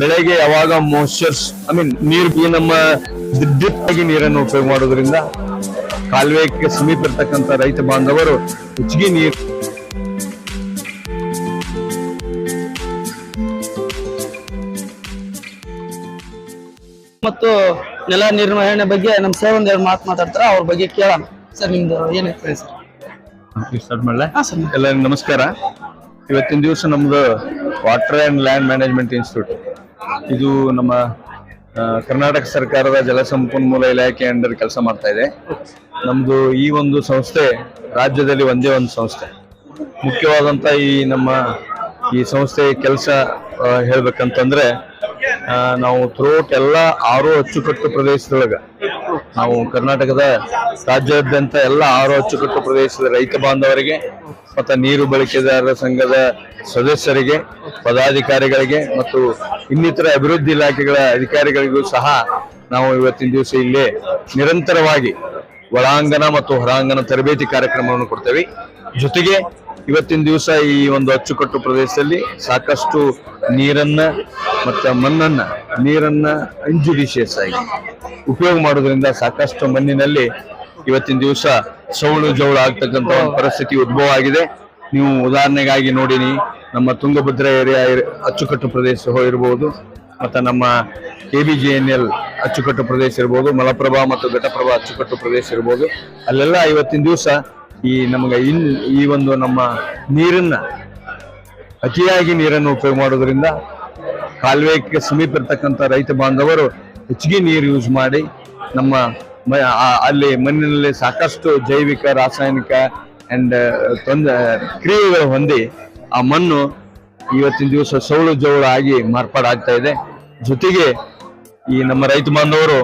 ಬೆಳೆಗೆ ಯಾವಾಗ ಮಾಯಿಶ್ಚರ್ಸ್ ನೀರು ನಮ್ಮ ಡ್ರಿಪ್ ಆಗಿ ನೀರನ್ನು ಉಪಯೋಗ ಮಾಡೋದ್ರಿಂದ ಕಾಲುವೆಗೆ ಸಮೀಪ ಇರ್ತಕ್ಕಂಥ ರೈತ ಬಾಂಧವರು ಹೆಚ್ಚಿಗೆ ನೀರು ಮತ್ತು ನೆಲ ನಿರ್ವಹಣೆ ಬಗ್ಗೆ ನಮ್ಮ ಸರ್ ಒಂದೆರಡು ಮಾತು ಮಾತಾಡ್ತಾರೆ, ಅವ್ರ ಬಗ್ಗೆ ಕೇಳೋಣ. ಸರ್ ನಿಮ್ದು ಏನಿರ್ತದೆ ಸರ್? ಸ್ಟಾರ್ಟ್ ಮಾಡಲ. ಎಲ್ಲ ನಮಸ್ಕಾರ. ಇವತ್ತಿನ ದಿವಸ ನಮ್ದು water and land management institute, ಇದು ನಮ್ಮ ಕರ್ನಾಟಕ ಸರ್ಕಾರದ ಜಲಸಂಪನ್ಮೂಲ ಇಲಾಖೆ ಅಂಡರ್ ಕೆಲಸ ಮಾಡ್ತಾ ಇದೆ. ನಮ್ದು ಈ ಒಂದು ಸಂಸ್ಥೆ ರಾಜ್ಯದಲ್ಲಿ ಒಂದೇ ಒಂದು ಸಂಸ್ಥೆ. ಮುಖ್ಯವಾದಂತ ಈ ಸಂಸ್ಥೆ ಕೆಲಸ ಹೇಳ್ಬೇಕಂತಂದ್ರೆ, ನಾವು ಥ್ರೂಔಟ್ ಎಲ್ಲ 6 ಅಚ್ಚುಕಟ್ಟು ಪ್ರದೇಶದೊಳಗ ನಾವು ಕರ್ನಾಟಕದ ರಾಜ್ಯಾದ್ಯಂತ ಎಲ್ಲ 6 ಅಚ್ಚುಕಟ್ಟು ಪ್ರದೇಶದ ರೈತ ಬಾಂಧವರಿಗೆ ಮತ್ತು ನೀರು ಬಳಕೆದಾರರ ಸಂಘದ ಸದಸ್ಯರಿಗೆ, ಪದಾಧಿಕಾರಿಗಳಿಗೆ ಮತ್ತು ಇನ್ನಿತರ ಅಭಿವೃದ್ಧಿ ಇಲಾಖೆಗಳ ಅಧಿಕಾರಿಗಳಿಗೂ ಸಹ ನಾವು ಇವತ್ತಿನ ದಿವಸ ಇಲ್ಲಿ ನಿರಂತರವಾಗಿ ಒಳಾಂಗಣ ಮತ್ತು ಹೊರಾಂಗಣ ತರಬೇತಿ ಕಾರ್ಯಕ್ರಮವನ್ನು ಕೊಡ್ತೇವೆ. ಜೊತೆಗೆ ಇವತ್ತಿನ ದಿವಸ ಈ ಒಂದು ಅಚ್ಚುಕಟ್ಟು ಪ್ರದೇಶದಲ್ಲಿ ಸಾಕಷ್ಟು ನೀರನ್ನ ಮತ್ತು ನೀರನ್ನ ಇಂಜುಡಿಷಿಯಸ್ ಆಗಿ ಉಪಯೋಗ ಮಾಡೋದ್ರಿಂದ ಸಾಕಷ್ಟು ಮಣ್ಣಿನಲ್ಲಿ ಇವತ್ತಿನ ದಿವಸ ಸೌಳು ಜೌಳು ಆಗ್ತಕ್ಕಂಥ ಒಂದು ಪರಿಸ್ಥಿತಿ ಉದ್ಭವ ಆಗಿದೆ. ನೀವು ಉದಾಹರಣೆಗಾಗಿ ನೋಡಿನಿ, ನಮ್ಮ ತುಂಗಭದ್ರಾ ಏರಿಯಾ ಅಚ್ಚುಕಟ್ಟು ಪ್ರದೇಶ ಇರ್ಬೋದು, ಮತ್ತು ನಮ್ಮ KBJNL ಅಚ್ಚುಕಟ್ಟು ಪ್ರದೇಶ ಇರ್ಬೋದು, ಮಲಪ್ರಭಾ ಮತ್ತು ಘಟಪ್ರಭಾ ಅಚ್ಚುಕಟ್ಟು ಪ್ರದೇಶ ಇರ್ಬೋದು. ಅಲ್ಲೆಲ್ಲ ಇವತ್ತಿನ ದಿವಸ ನಮಗೆ ಈ ಒಂದು ನಮ್ಮ ಅತಿಯಾಗಿ ನೀರನ್ನು ಉಪಯೋಗ ಮಾಡೋದ್ರಿಂದ ಕಾಲುವೆಗೆ ಸಮೀಪ ಇರ್ತಕ್ಕಂಥ ರೈತ ಬಾಂಧವರು ಹೆಚ್ಚಿಗೆ ನೀರು ಯೂಸ್ ಮಾಡಿ ನಮ್ಮ ಅಲ್ಲಿ ಮಣ್ಣಿನಲ್ಲಿ ಸಾಕಷ್ಟು ಜೈವಿಕ, ರಾಸಾಯನಿಕ ಅಂಡ್ ಕ್ರಿಯೆಗಳು ಹೊಂದಿ ಆ ಮಣ್ಣು ಇವತ್ತಿನ ದಿವಸ ಸೌಳು ಜೌಳು ಆಗಿ ಮಾರ್ಪಾಡಾಗ್ತಾ ಇದೆ. ಜೊತೆಗೆ ಈ ನಮ್ಮ ರೈತ ಬಾಂಧವರು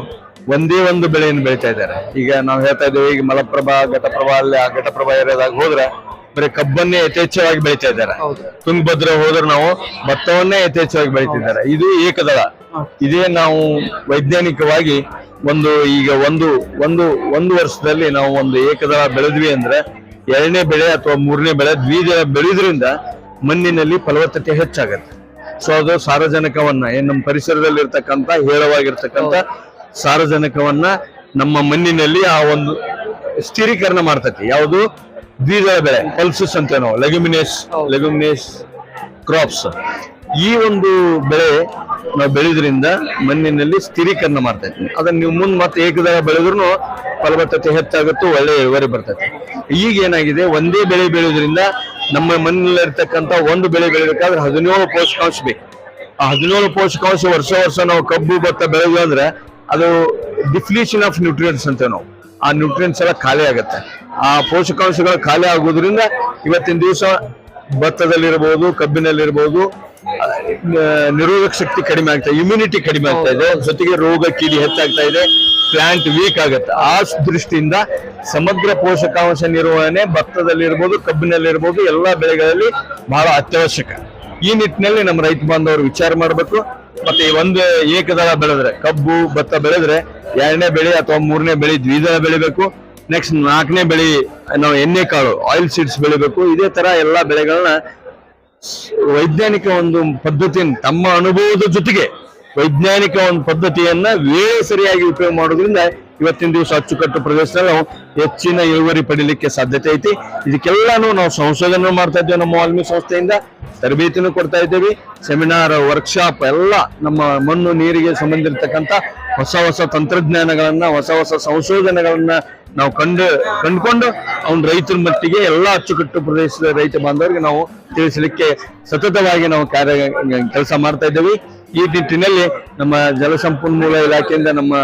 ಒಂದೇ ಒಂದು ಬೆಳೆಯನ್ನು ಬೆಳೀತಾ ಇದ್ದಾರೆ. ಈಗ ನಾವು ಹೇಳ್ತಾ ಇದ್ದೇವೆ, ಈಗ ಮಲಪ್ರಭಾ, ಘಟಪ್ರಭಾ, ಅಲ್ಲಿ ಆ ಘಟಪ್ರಭಾ ಏರಿಯಾದಾಗ ಹೋದ್ರೆ ಬರೀ ಕಬ್ಬನ್ನೇ ಯಥೇಚ್ಛವಾಗಿ ಬೆಳೀತಾ ಇದ್ದಾರೆ. ತುಂಗಭದ್ರಾ ಹೋದ್ರೆ ನಾವು ಭತ್ತವನ್ನೇ ಯಥೇಚ್ಛವಾಗಿ ಬೆಳೀತಿದ್ದಾರೆ. ಇದು ಏಕದಳ. ಇದೇ ನಾವು ವೈಜ್ಞಾನಿಕವಾಗಿ ಈಗ ಒಂದು ವರ್ಷದಲ್ಲಿ ನಾವು ಒಂದು ಏಕದಳ ಬೆಳೆದ್ವಿ ಅಂದ್ರೆ 2ನೇ ಬೆಳೆ ಅಥವಾ 3ನೇ ಬೆಳೆ ದ್ವಿದಳ ಬೆಳೆದ್ರಿಂದ ಮಣ್ಣಿನಲ್ಲಿ ಫಲವತ್ತತೆ ಹೆಚ್ಚಾಗತ್ತೆ. ಸೊ ಅದು ಸಾರಜನಕವನ್ನ ನಮ್ಮ ಪರಿಸರದಲ್ಲಿ ಇರ್ತಕ್ಕಂಥ ಹೇರವಾಗಿರ್ತಕ್ಕಂಥ ಸಾರಜನಕವನ್ನ ನಮ್ಮ ಮಣ್ಣಿನಲ್ಲಿ ಆ ಒಂದು ಸ್ಥಿರೀಕರಣ ಮಾಡ್ತೈತಿ. ಯಾವುದು? ದ್ವಿದಳ ಬೆಳೆ, ಪಲ್ಸಸ್ ಅಂತ ನಾವು ಲೆಗ್ಯುಮಿನೇಸ್ ಕ್ರಾಪ್ಸ್. ಈ ಒಂದು ಬೆಳೆ ನಾವು ಬೆಳೆದ್ರಿಂದ ಮಣ್ಣಿನಲ್ಲಿ ಸ್ಥಿರೀಕರಣ ಮಾಡ್ತೈತಿ. ಅದನ್ನ ನೀವು ಮುಂದೆ ಮತ್ತೆ ಏಕದಳ ಬೆಳೆದ್ರು ಫಲವತ್ತತೆ ಹೆಚ್ಚಾಗುತ್ತೋ, ಒಳ್ಳೆ ಇಳುವರಿ ಬರ್ತೈತಿ. ಈಗ ಏನಾಗಿದೆ, ಒಂದೇ ಬೆಳೆ ಬೆಳೆಯೋದ್ರಿಂದ ನಮ್ಮ ಮಣ್ಣಿನಲ್ಲಿರ್ತಕ್ಕಂಥ ಒಂದು ಬೆಳೆ ಬೆಳಿಬೇಕಾದ್ರೆ 17 ಪೋಷಕಾಂಶ ಬೇಕು. ಆ 17 ಪೋಷಕಾಂಶ ವರ್ಷ ನಾವು ಕಬ್ಬು ಭತ್ತ ಬೆಳೆದ್ವಿ ಅಂದ್ರೆ ಅದು ಡಿಫ್ಲೀಷನ್ ಆಫ್ ನ್ಯೂಟ್ರಿಯೆಂಟ್ಸ್ ಅಂತ ನಾವು ಆ ನ್ಯೂಟ್ರಿಯೆಂಟ್ಸ್ ಎಲ್ಲ ಖಾಲಿ ಆಗುತ್ತೆ. ಆ ಪೋಷಕಾಂಶಗಳು ಖಾಲಿ ಆಗೋದ್ರಿಂದ ಇವತ್ತಿನ ದಿವಸ ಭತ್ತದಲ್ಲಿರ್ಬೋದು, ಕಬ್ಬಿನಲ್ಲಿರ್ಬೋದು ನಿರೋಧಕ ಶಕ್ತಿ ಕಡಿಮೆ ಆಗ್ತಾ ಇದೆ, ಇಮ್ಯುನಿಟಿ ಕಡಿಮೆ ಆಗ್ತಾ ಇದೆ, ಜೊತೆಗೆ ರೋಗ ಕೀಡಿ ಹೆಚ್ಚಾಗ್ತಾ ಇದೆ, ಪ್ಲಾಂಟ್ ವೀಕ್ ಆಗುತ್ತೆ. ಆ ದೃಷ್ಟಿಯಿಂದ ಸಮಗ್ರ ಪೋಷಕಾಂಶ ನಿರ್ವಹಣೆ ಭತ್ತದಲ್ಲಿರ್ಬೋದು, ಕಬ್ಬಿನಲ್ಲಿರ್ಬೋದು, ಎಲ್ಲಾ ಬೆಳೆಗಳಲ್ಲಿ ಬಹಳ ಅತ್ಯವಶ್ಯಕ. ಈ ನಿಟ್ಟಿನಲ್ಲಿ ನಮ್ಮ ರೈತ ಬಾಂಧವರು ವಿಚಾರ ಮಾಡಬೇಕು. ಮತ್ತೆ ಒಂದು ಏಕದಳ ಬೆಳೆದ್ರೆ, ಕಬ್ಬು ಭತ್ತ ಬೆಳೆದ್ರೆ 2ನೇ ಬೆಳೆ ಅಥವಾ 3ನೇ ಬೆಳೆ ದ್ವಿದಳ ಬೆಳಿಬೇಕು. ನೆಕ್ಸ್ಟ್ 4ನೇ ಬೆಳೆ ನಾವು ಎಣ್ಣೆ ಕಾಳು, ಆಯಿಲ್ ಸೀಡ್ಸ್ ಬೆಳಿಬೇಕು. ಇದೇ ತರ ಎಲ್ಲಾ ಬೆಳೆಗಳನ್ನ ವೈಜ್ಞಾನಿಕ ಒಂದು ಪದ್ಧತಿಯನ್ನು ತಮ್ಮ ಅನುಭವದ ಜೊತೆಗೆ ವೈಜ್ಞಾನಿಕ ಒಂದು ಪದ್ಧತಿಯನ್ನ ವೇಳೆ ಸರಿಯಾಗಿ ಉಪಯೋಗ ಮಾಡೋದ್ರಿಂದ ಇವತ್ತಿನ ದಿವಸ ಅಚ್ಚುಕಟ್ಟು ಪ್ರದೇಶದಲ್ಲಿ ನಾವು ಹೆಚ್ಚಿನ ಇಳುವರಿ ಪಡಿಲಿಕ್ಕೆ ಸಾಧ್ಯತೆ ಐತಿ. ಇದಕ್ಕೆಲ್ಲಾನು ನಾವು ಸಂಶೋಧನೆ ಮಾಡ್ತಾ ಇದ್ದೇವೆ. ನಮ್ಮ ವಾಲ್ಮಿ ಸಂಸ್ಥೆಯಿಂದ ತರಬೇತಿನೂ ಕೊಡ್ತಾ ಇದ್ದೇವೆ. ಸೆಮಿನಾರ್, ವರ್ಕ್ಶಾಪ್ ಎಲ್ಲ ನಮ್ಮ ಮಣ್ಣು ನೀರಿಗೆ ಸಂಬಂಧಿರ್ತಕ್ಕಂಥ ಹೊಸ ತಂತ್ರಜ್ಞಾನಗಳನ್ನ, ಹೊಸ ಸಂಶೋಧನೆಗಳನ್ನ ನಾವು ಕಂಡುಕೊಂಡು ಅವ್ನ ರೈತರ ಮಟ್ಟಿಗೆ ಎಲ್ಲಾ ಅಚ್ಚುಕಟ್ಟು ಪ್ರದೇಶದ ರೈತ ಬಾಂಧವರಿಗೆ ನಾವು ತಿಳಿಸಲಿಕ್ಕೆ ಸತತವಾಗಿ ನಾವು ಕೆಲಸ ಮಾಡ್ತಾ ಇದ್ದೇವೆ. ಈ ನಿಟ್ಟಿನಲ್ಲಿ ನಮ್ಮ ಜಲಸಂಪನ್ಮೂಲ ಇಲಾಖೆಯಿಂದ ನಮ್ಮ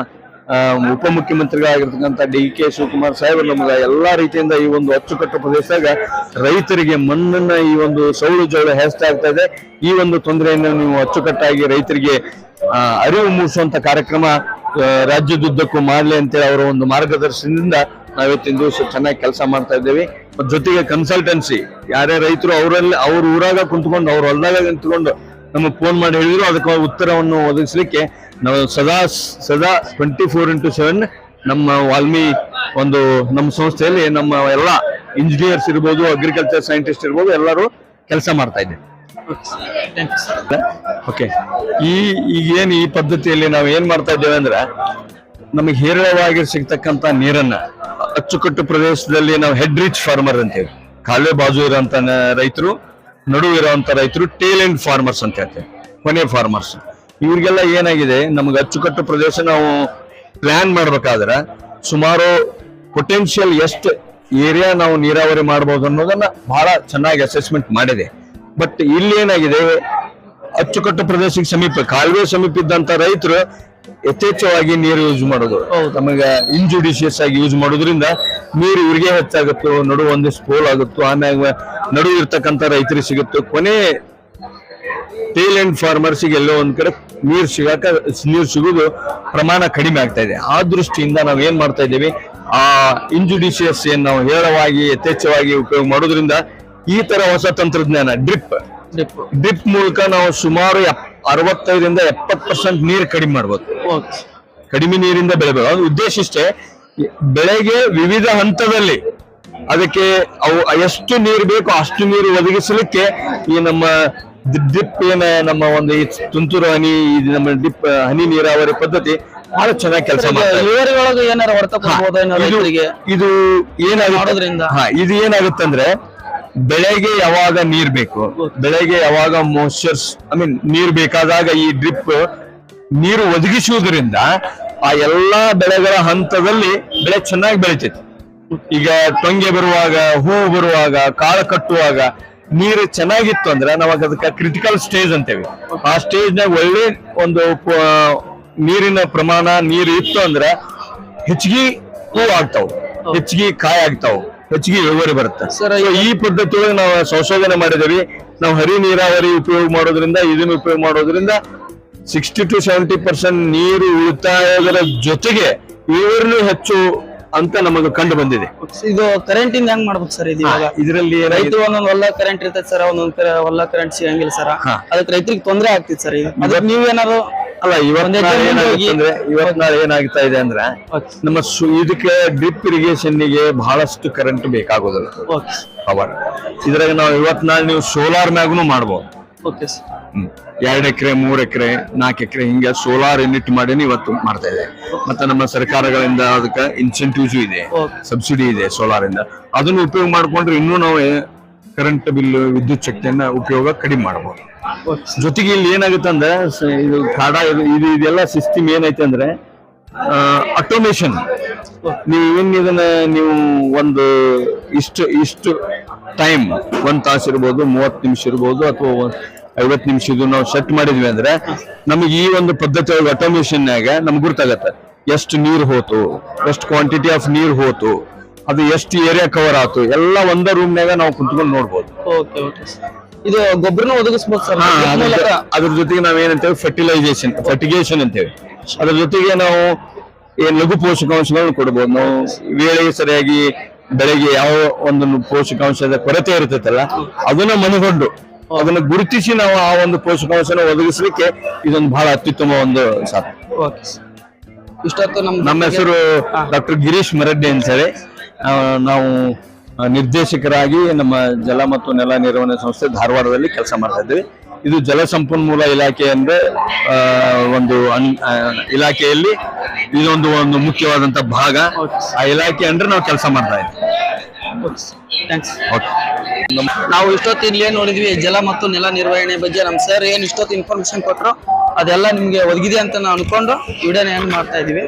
ಉಪಮುಖ್ಯಮಂತ್ರಿಗಳಾಗಿರ್ತಕ್ಕಂಥ DK ಶಿವಕುಮಾರ್ ಸಾಹೇಬರು ನಮ್ಗೆ ಎಲ್ಲಾ ರೀತಿಯಿಂದ ಈ ಒಂದು ಅಚ್ಚುಕಟ್ಟು ಪ್ರದೇಶದಾಗ ರೈತರಿಗೆ ಮಣ್ಣನ್ನ ಈ ಒಂದು ಸೌಳು ಜೌಳು ಆಗ್ತಾ ಇದೆ. ಈ ಒಂದು ತೊಂದರೆಯನ್ನು ನೀವು ಅಚ್ಚುಕಟ್ಟಾಗಿ ರೈತರಿಗೆ ಅರಿವು ಮೂಡಿಸುವಂತ ಕಾರ್ಯಕ್ರಮ ರಾಜ್ಯದುದ್ದಕ್ಕೂ ಮಾಡ್ಲಿ ಅಂತೇಳಿ ಅವರ ಒಂದು ಮಾರ್ಗದರ್ಶನದಿಂದ ನಾವಿವತ್ತಿನ ದಿವಸ ಚೆನ್ನಾಗಿ ಕೆಲಸ ಮಾಡ್ತಾ ಇದ್ದೇವೆ. ಜೊತೆಗೆ ಕನ್ಸಲ್ಟೆನ್ಸಿ, ಯಾರೇ ರೈತರು ಅವ್ರ ಊರಾಗ ಕುಂತ್ಕೊಂಡು, ಅವ್ರ ಹೊಲದಾಗ ನಿಂತ್ಕೊಂಡು ನಮಗೆ ಫೋನ್ ಮಾಡಿ ಹೇಳಿದ್ರು, ಅದಕ್ಕೆ ಉತ್ತರವನ್ನು ಒದಗಿಸ್ಲಿಕ್ಕೆ ನಾವು ಸದಾ 24x7 ನಮ್ಮ ವಾಲ್ಮಿ ನಮ್ಮ ಸಂಸ್ಥೆಯಲ್ಲಿ ನಮ್ಮ ಎಲ್ಲ ಇಂಜಿನಿಯರ್ಸ್ ಇರ್ಬೋದು, ಅಗ್ರಿಕಲ್ಚರ್ ಸೈಂಟಿಸ್ಟ್ ಇರ್ಬೋದು, ಎಲ್ಲರೂ ಕೆಲಸ ಮಾಡ್ತಾ ಇದ್ದೇವೆ. Thank you sir. ಓಕೆ, ಈಗೇನು ಈ ಪದ್ಧತಿಯಲ್ಲಿ ನಾವು ಏನ್ ಮಾಡ್ತಾ ಇದ್ದೇವೆ ಅಂದ್ರೆ, ನಮಗೆ ಹೇರಳವಾಗಿ ಸಿಗ್ತಕ್ಕಂತ ನೀರನ್ನ ಅಚ್ಚುಕಟ್ಟು ಪ್ರದೇಶದಲ್ಲಿ ನಾವು ಹೆಡ್ ರಿಚ್ ಫಾರ್ಮರ್ ಅಂತೇವೆ. ಕಾಲುವೆ ಬಾಜು ಇರೋಂತ ರೈತರು, ನಡುವೆ ಇರುವಂತ ರೈತರು ಟೇಲ್ ಎಂಡ್ ಫಾರ್ಮರ್ಸ್ ಅಂತ ಹೇಳ್ತೇವೆ, ಕೊನೆ ಫಾರ್ಮರ್ಸ್. ಇವ್ರಿಗೆಲ್ಲ ಏನಾಗಿದೆ, ನಮ್ಗೆ ಅಚ್ಚುಕಟ್ಟು ಪ್ರದೇಶ ನಾವು ಪ್ಲಾನ್ ಮಾಡ್ಬೇಕಾದ್ರೆ ಸುಮಾರು ಪೊಟೆನ್ಶಿಯಲ್ ಎಷ್ಟು ಏರಿಯಾ ನಾವು ನೀರಾವರಿ ಮಾಡಬಹುದು ಅನ್ನೋದನ್ನ ಬಹಳ ಚೆನ್ನಾಗಿ ಅಸೆಸ್ಮೆಂಟ್ ಮಾಡಿದೆ. ಬಟ್ ಇಲ್ಲಿ ಏನಾಗಿದೆ, ಅಚ್ಚುಕಟ್ಟು ಪ್ರದೇಶಕ್ಕೆ ಸಮೀಪ, ಕಾಲುವೆ ಸಮೀಪ ಇದ್ದಂತ ರೈತರು ಯಥೇಚ್ಛವಾಗಿ ನೀರು ಯೂಸ್ ಮಾಡೋದು, ನಮಗೆ ಇನ್ಜುಡಿಷಿಯಸ್ ಆಗಿ ಯೂಸ್ ಮಾಡೋದ್ರಿಂದ ನೀರು ಇವ್ರಿಗೆ ಹೆಚ್ಚಾಗುತ್ತೋ, ನಡು ಒಂದಿಷ್ಟು ಪೋಲ್ ಆಗುತ್ತೋ, ಆಮ್ಯಾಗ ನಡು ಇರ್ತಕ್ಕಂಥ ರೈತರಿಗೆ ಸಿಗುತ್ತೋ, ಕೊನೆ ಟೇಲ್ ಎಂಡ್ ಫಾರ್ಮರ್ಸಿಗೆ ಎಲ್ಲೋ ಒಂದ್ ಕಡೆ ನೀರು ಸಿಗೋದು ಪ್ರಮಾಣ ಕಡಿಮೆ ಆಗ್ತಾ ಇದೆ. ಆ ದೃಷ್ಟಿಯಿಂದ ನಾವು ಏನ್ ಮಾಡ್ತಾ ಇದ್ದೀವಿ, ಆ ಇನ್ಜುಡಿಷಿಯಸ್ ಏನ್ ನಾವು ಹೇರಳವಾಗಿ ಯಥೇಚ್ಛವಾಗಿ ಉಪಯೋಗ ಮಾಡೋದ್ರಿಂದ ಈ ತರ ಹೊಸ ತಂತ್ರಜ್ಞಾನ ಡ್ರಿಪ್ ಮೂಲಕ ನಾವು ಸುಮಾರು 65ರಿಂದ 70% ನೀರು ಕಡಿಮೆ ಮಾಡ್ಬೋದು. ಕಡಿಮೆ ನೀರಿಂದ ಬೆಳೆಬೇಕು. ಅದು ಉದ್ದೇಶ ಇಷ್ಟೇ, ಬೆಳೆಗೆ ವಿವಿಧ ಹಂತದಲ್ಲಿ ಅದಕ್ಕೆ ಅವು ಎಷ್ಟು ನೀರು ಬೇಕು ಅಷ್ಟು ನೀರು ಒದಗಿಸಲಿಕ್ಕೆ ಈ ನಮ್ಮ ಡ್ರಿಪ್ ನಮ್ಮ ಒಂದು ಈ ತುಂತುರು ಹನಿ, ನಮ್ಮ ಡ್ರಿಪ್ ಹನಿ ನೀರಾವರಿ ಪದ್ಧತಿ ಬಹಳ ಚೆನ್ನಾಗಿ ಕೆಲಸ ಮಾಡ್ತಾರೆ. ಇದು ಏನಾಗುತ್ತಂದ್ರೆ, ಬೆಳೆಗೆ ಯಾವಾಗ ನೀರ್ ಬೇಕು, ಬೆಳೆಗೆ ಯಾವಾಗ ಮಾಯಿಶ್ಚರ್ಸ್ ನೀರ್ ಬೇಕಾದಾಗ ಈ ಡ್ರಿಪ್ ನೀರು ಒದಗಿಸುವುದರಿಂದ ಆ ಎಲ್ಲಾ ಬೆಳೆಗಳ ಹಂತದಲ್ಲಿ ಬೆಳೆ ಚೆನ್ನಾಗಿ ಬೆಳಿತೈತಿ. ಈಗ ಟೊಂಗೆ ಬರುವಾಗ, ಹೂವು ಬರುವಾಗ, ಕಾಳು ಕಟ್ಟುವಾಗ ನೀರು ಚೆನ್ನಾಗಿತ್ತು ಅಂದ್ರೆ ನಾವಾಗ ಅದಕ್ಕೆ ಕ್ರಿಟಿಕಲ್ ಸ್ಟೇಜ್ ಅಂತೇವೆ. ಆ ಸ್ಟೇಜ್ ನಾಗ ಒಳ್ಳೆ ಒಂದು ನೀರಿನ ಪ್ರಮಾಣ ನೀರು ಇತ್ತು ಅಂದ್ರೆ ಹೆಚ್ಚಿಗೆ ಹೂ ಆಗ್ತಾವ, ಹೆಚ್ಚಿಗೆ ಕಾಯಿ ಆಗ್ತಾವ, ಹೆಚ್ಚಿಗೆ ಇಳುವರಿ ಬರುತ್ತೆ. ಈ ಪದ್ಧತಿ ನಾವು ಸಂಶೋಧನೆ ಮಾಡಿದೇವಿ. ನಾವು ಹರಿ ನೀರಾವರಿ ಉಪಯೋಗ ಮಾಡೋದ್ರಿಂದ, ಇದನ್ನ ಉಪಯೋಗ ಮಾಡೋದ್ರಿಂದ 60 to 70% ನೀರು ಉಳಿತಾಯದ ಜೊತೆಗೆ ಇಳುವರಿನೂ ಹೆಚ್ಚು ಅಂತ ನಮಗೆ ಕಂಡು ಬಂದಿದೆ. ಇದು ಕರೆಂಟ್ ಇಂದ ಹೆಂಗ್ ಮಾಡ್ಬೇಕು ಸರ್? ಇದರಲ್ಲಿ ರೈತರು ಒಂದೊಂದ್ ಹೊಲ ಕರೆಂಟ್ ಇರ್ತೈತೆ ಸರ್, ಒಂದೊಂದ್ ಹೊಲ ಕರೆಂಟ್ ಸಿಗಂಗಿಲ್ಲ ಸರ್, ಅದಕ್ಕೆ ರೈತರಿಗೆ ತೊಂದರೆ ಆಗ್ತಿದೆ ಸರ್. ಅದ್ರ ನೀವೇನಾದ್ರು ಅಲ್ಲ, ಇವತ್ತು ನಾಳೆ ಏನಾಗ್ತಾ ಇದೆ ಅಂದ್ರೆ, ನಮ್ಮ ಇದಕ್ಕೆ ಡ್ರಿಪ್ ಇರಿಗೇಷನ್ ಗೆ ಬಹಳಷ್ಟು ಕರೆಂಟ್ ಬೇಕಾಗೋದಿಲ್ಲ ಪವರ್. ಇದ್ರಾಗ ನಾವು ಇವತ್ತು ನಾಳೆ ನೀವು ಸೋಲಾರ್ ಮ್ಯಾಗೂ ಮಾಡ್ಬೋದು. 2 ಎಕರೆ 3 ಎಕರೆ 4 ಎಕರೆ ಹಿಂಗೆ ಸೋಲಾರ್ ಯೂನಿಟ್ ಮಾಡಿನಿ ಇವತ್ತು ಮಾಡ್ತಾ ಇದೆ. ಮತ್ತೆ ನಮ್ಮ ಸರ್ಕಾರಗಳಿಂದ ಅದಕ್ಕೆ ಇನ್ಸೆಂಟಿವ್ಸ್ ಇದೆ, ಸಬ್ಸಿಡಿ ಇದೆ ಸೋಲಾರ್ ಇಂದ. ಅದನ್ನು ಉಪಯೋಗ ಮಾಡ್ಕೊಂಡ್ರೆ ಇನ್ನೂ ನಾವು ಕರೆಂಟ್ ಬಿಲ್, ವಿದ್ಯುತ್ ಶಕ್ತಿಯನ್ನ ಉಪಯೋಗ ಕಡಿಮೆ ಮಾಡಬಹುದು. ಜೊತೆಗೆ ಇಲ್ಲಿ ಏನಾಗುತ್ತೆ ಅಂದ್ರೆ, ಇದು ಇದೆಲ್ಲ ಸಿಸ್ಟಮ್ ಏನೈತೆ ಅಂದ್ರೆ ಆಟೋಮೇಶನ್. ಇದನ್ನ ನೀವು ಒಂದು ಇಷ್ಟು ಟೈಮ್ 1 ತಾಸು ಇರ್ಬೋದು, 30 ನಿಮಿಷ ಇರ್ಬೋದು, ಅಥವಾ 50 ನಿಮಿಷ ಇದು ನಾವು ಸೆಟ್ ಮಾಡಿದ್ವಿ ಅಂದ್ರೆ ನಮಗೆ ಈ ಒಂದು ಪದ್ಧತಿ ಆಟೋಮೇಶನ್ನಾಗ ನಮ್ಗೆ ಗೊತ್ತಾಗತ್ತೆ ಎಷ್ಟು ನೀರು ಹೋತು, ಎಷ್ಟು ಕ್ವಾಂಟಿಟಿ ಆಫ್ ನೀರು ಹೋತು, ಅದು ಎಷ್ಟು ಏರಿಯಾ ಕವರ್ ಆಯ್ತು, ಎಲ್ಲ ಒಂದೇ ರೂಮ್ನಾಗ ನಾವು ಕುಂತ್ಕೊಂಡು ನೋಡ್ಬೋದು. ಇದು ಗೊಬ್ಬರನ ಒದಗಿಸಬಹುದು ಸರ್. ಅದ್ರ ಜೊತೆಗೆ ನಾವ್ ಏನಂತೇವೆ, ಫರ್ಟಿಗೇಷನ್ ಅಂತೇವೆ. ಅದ್ರ ಜೊತೆಗೆ ನಾವು ಲಘು ಪೋಷಕಾಂಶಗಳನ್ನು ಕೊಡ್ಬೋದು. ನಾವು ವೇಳೆಗೆ ಸರಿಯಾಗಿ ಬೆಳೆಗೆ ಯಾವ ಒಂದು ಪೋಷಕಾಂಶದ ಕೊರತೆ ಇರ್ತೈತಲ್ಲ, ಅದನ್ನ ಮನಗೊಂಡು ಅದನ್ನ ಗುರುತಿಸಿ ನಾವು ಆ ಒಂದು ಪೋಷಕಾಂಶನ ಒದಗಿಸಲಿಕ್ಕೆ ಇದೊಂದು ಬಹಳ ಅತ್ಯುತ್ತಮ ಒಂದು ಸಾಧನೆ. ಇಷ್ಟೊತ್ತು ನಮ್ಮ ಹೆಸರು ಡಾಕ್ಟರ್ ಗಿರೀಶ್ ಮರಡ್ಡಿ ಅಂತೇಳಿ. ನಾವು ನಿರ್ದೇಶಕರಾಗಿ ನಮ್ಮ ಜಲ ಮತ್ತು ನೆಲ ನಿರ್ವಹಣೆ ಸಂಸ್ಥೆ ಧಾರವಾಡದಲ್ಲಿ ಕೆಲಸ ಮಾಡ್ತಾ ಇದ್ದೀವಿ. ಇದು ಜಲ ಸಂಪನ್ಮೂಲ ಇಲಾಖೆ ಅಂದ್ರೆ ಒಂದು ಇಲಾಖೆಯಲ್ಲಿ ಇದೊಂದು ಮುಖ್ಯವಾದಂತ ಭಾಗ. ಆ ಇಲಾಖೆ ಅಂದ್ರೆ ನಾವು ಕೆಲಸ ಮಾಡ್ತಾ ಇದ್ದೀವಿ. ನಾವು ಇಷ್ಟೊತ್ತು ಇಲ್ಲಿ ನೋಡಿದ್ವಿ ಜಲ ಮತ್ತು ನೆಲ ನಿರ್ವಹಣೆ ಬಗ್ಗೆ. ನಮ್ ಸರ್ ಏನ್ ಇಷ್ಟೊತ್ತು ಇನ್ಫಾರ್ಮೇಶನ್ ಕೊಟ್ಟರು ಅದೆಲ್ಲ ನಿಮ್ಗೆ ಒದಗಿದೆ ಅಂತ ನಾವು ಅನ್ಕೊಂಡು ವಿಡಿಯೋನ ಏನ್ ಮಾಡ್ತಾ ಇದೀವಿ.